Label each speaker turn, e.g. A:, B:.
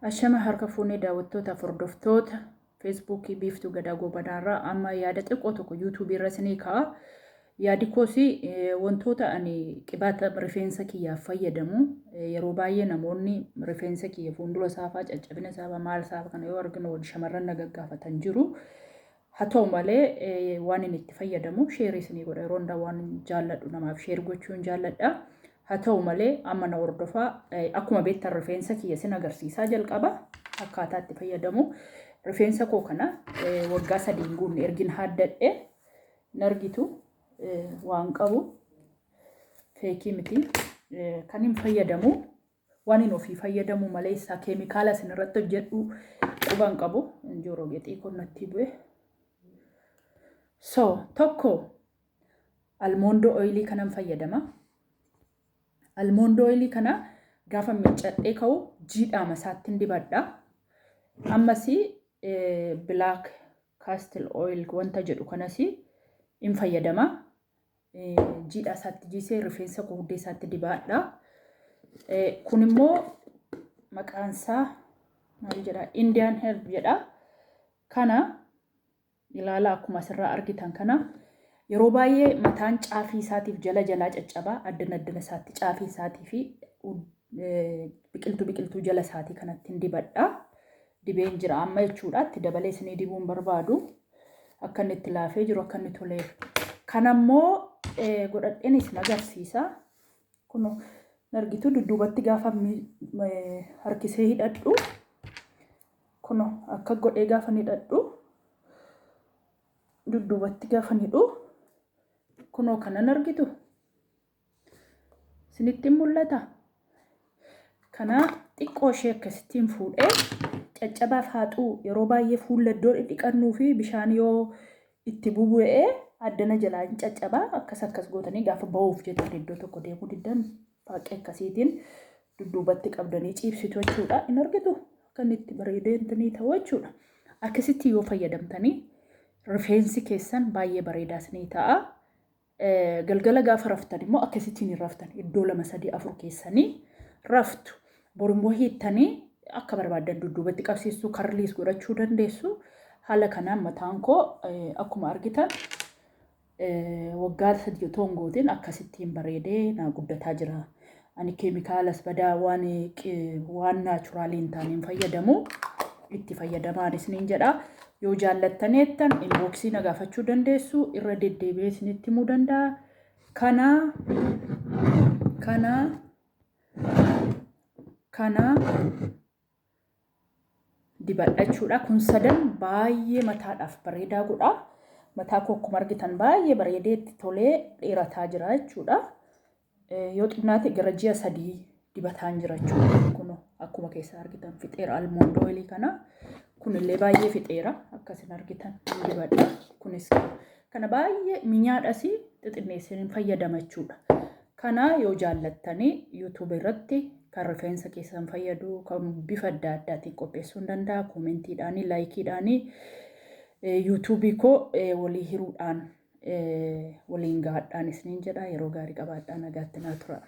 A: Ashama harka fuunee daawwattoota hordoftoota Feesbuukii biiftuu gadaa goobanaarraa amma yaada xiqqoo tokko yuutuubii irra isinii ka'a. Yaadi koosii wantoota ani qibaata rifeensa kiyyaaf fayyadamu yeroo baay'ee namoonni rifeensa kiyya fuuldura isaafaa caccabina isaafaa maal isaafaa kana yoo arginu shamarran na gaggaafatan jiru. Haa ta'u malee waan inni itti fayyadamu sheerii isinii godha yeroo hundaa waan jaalladhu namaaf sheer gochuun jaalladha. Haa ta'u malee amma na hordofaa akkuma beektan rifeensa kiyya sin agarsiisaa jalqaba akkaataa itti fayyadamu. Rifeensa koo kana waggaa 3 guunne ergin haaddadhe nargitu waan qabu feekii miti kan hin fayyadamu waan hin ofii fayyadamu malee isaa keemikaala sin irratti hojjedhu quban qabu injiroo geexii konnatti bu'e. So tokko almoondo oilii kanan fayyadama. Almoondo oilii kana gaafa miccadhee ka'u jiidhaama isaatti dibadha. Ammasi black castle oil wanta jedhu kanasi hin fayyadama. Jiidhaa isaatti jiisee rifeensa koo huddee isaatti dibadha. Kun immoo maqaan isaa maal jedha? Indian herb jedha. Kana ilaala akkuma asirraa argitan kana yeroo baay'ee mataan caafii isaatiif jala jalaa caccabaa addana isaatti caafii isaatii fi biqiltuu jala isaatii kanatti dibadha. Dibeen jira amma jechuudha. Itti dabalee isinii dibuun barbaadu akka inni itti laafee jiru akka inni tolee. Kanammoo godhadheen isin agarsiisa. Kun nargitu dudduubatti gaafa harkisee hidhadhu. Kun akka godhee gaafa hidhadhu. Dudduubatti gaafa hidhu. Kunoo kanan argitu. Isinitti mul'ata. Kana xiqqoo ishee akkasittiin fuudhee caccabaaf haaxuu yeroo baay'ee fuula iddoo dhiqannuu fi bishaan yoo itti bubu'ee addana jalaa hin caccabaa akkas gootanii gaafa ba'uuf jettan iddoo tokko deemuu diddan baaqee akkasiitiin dudduubatti qabdanii ciibsitu jechuudha. Hin argitu kan itti bareedentanii ta'u jechuudha. Akkasitti yoo fayyadamtanii rifeensi keessan baay'ee bareedaas ni ta'a. Galgala gaafa raftan immoo akkasittiin hin raftan iddoo 2 3 4 keessanii raftu. Borimmoo hiittanii akka barbaadan dudduubatti qabsiisuu karliis godhachuu dandeessu. Haala kanaan mataan koo akkuma argitan waggaa 3 tongootiin akkasittiin bareedee na guddataa jira. Ani keemikaalas badaa waan naachuraaliin taaniin fayyadamu itti fayyadamaan isiniin jedha. Yoo jaallattaneettan inboksii na gaafachuu dandeessu irra deddeebi'ee isinitti himuu danda'a. Kana dibadhachuudha. Kun sadan baay'ee mataadhaaf bareedaa godha. Mataa koo akkuma argitan baay'ee bareedee itti tolee dheerataa jira jechuudha. Yoo xinnaate gara ji'a 3 dibataan jira jechuudha. Kun akkuma keessa argitan fixeera almoondo oilii kana. Kunillee baay'ee fixeera akkasin argitan dibadha. Kunis kana baay'ee minyaadhas xixinneessanii fayyadama jechuudha. Kana yoo jaallattanii YouTube irratti kan rifeensa keessan fayyadu kan bifa adda addaatiin qopheessuu hin danda'a. Koomentiidhaan, laayikiidhaan YouTube koo walii hiruudhaan waliin gaadhaan isiniin jedha. Yeroo gaarii qabaadhaa nagaatti naa tura.